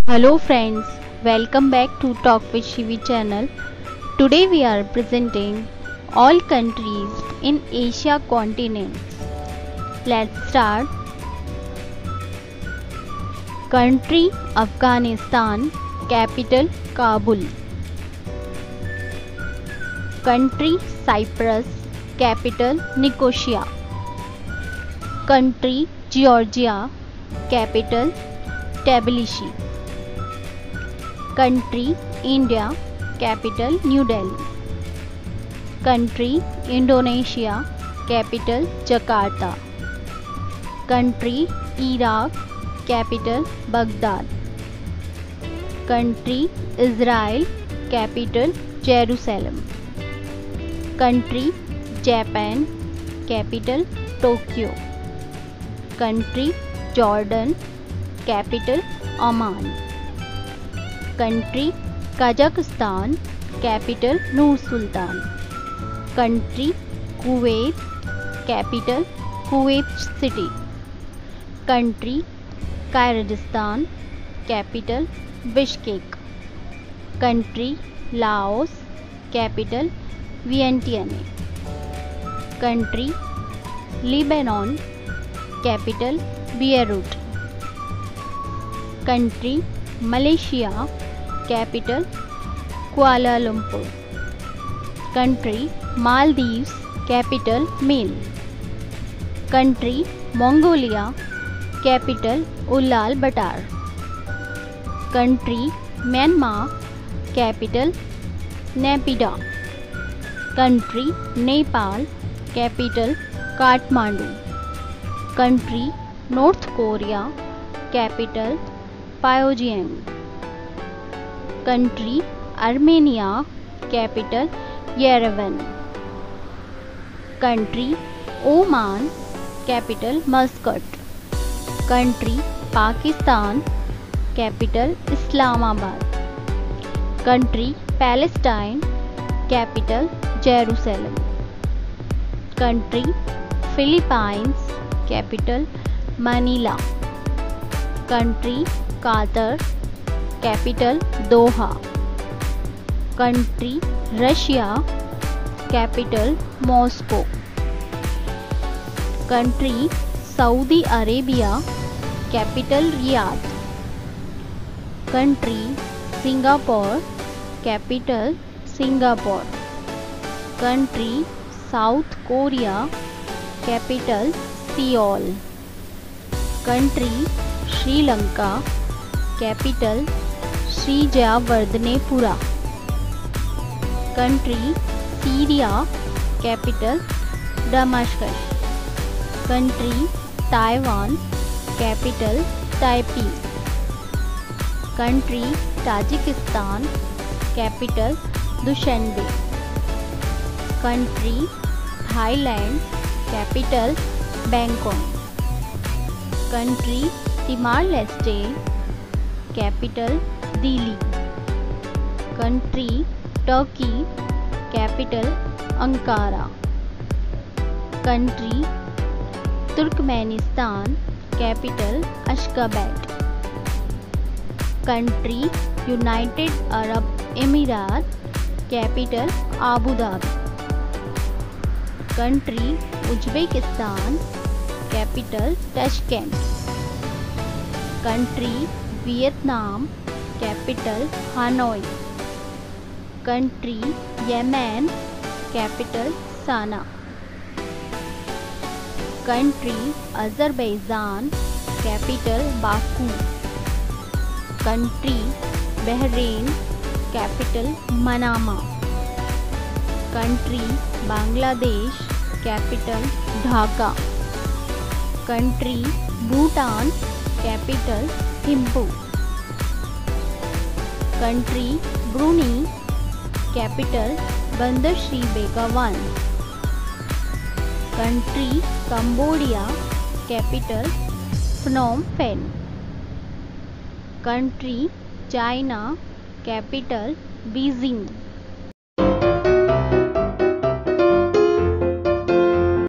Hello friends, welcome back to Talk with Shivi channel. Today we are presenting all countries in Asia continent. Let's start. Country Afghanistan, capital Kabul. Country Cyprus, capital Nicosia. Country Georgia, capital Tbilisi. Country India, capital New Delhi. Country Indonesia, capital Jakarta. Country Iraq, capital Baghdad. Country Israel, capital Jerusalem. Country Japan, capital Tokyo. Country Jordan, capital Amman. Country Kazakhstan, capital Nur Sultan. Country Kuwait, capital Kuwait City. Country Kyrgyzstan, capital Bishkek. Country Laos, capital Vientiane. Country Lebanon, capital Beirut. Country Malaysia, capital Kuala Lumpur. Country Maldives, capital Male. Country Mongolia, capital Ulaanbaatar. Country Myanmar, capital Naypyidaw. Country Nepal, capital Kathmandu. Country North Korea, capital Pyongyang. Country Armenia, capital Yerevan. Country Oman, capital Muscat. Country Pakistan, capital Islamabad. Country Palestine, capital Jerusalem. Country Philippines, capital Manila. Country Qatar, capital Doha. Country Russia, capital Moscow. Country Saudi Arabia, capital Riyadh. Country Singapore, capital Singapore. Country South Korea, capital Seoul. Country Sri Lanka, capital Sri Jayawardenepura. Country Syria, capital Damascus. Country Taiwan, capital Taipei. Country Tajikistan, capital Dushanbe. Country Thailand, capital Bangkok. Country Timor-Leste, capital Dili. Country Turkey, capital Ankara. Country Turkmenistan, capital Ashgabat. Country United Arab Emirates, capital Abu Dhabi. Country Uzbekistan, capital Tashkent. Country Vietnam, capital Hanoi. Country Yemen, capital Sana'a. Country Azerbaijan, capital Baku. Country Bahrain, capital Manama. Country Bangladesh, capital Dhaka. Country Bhutan, capital Thimphu. Country Brunei, capital Bandar Sri Begawan. Country Cambodia, capital Phnom Penh. Country China, capital Beijing.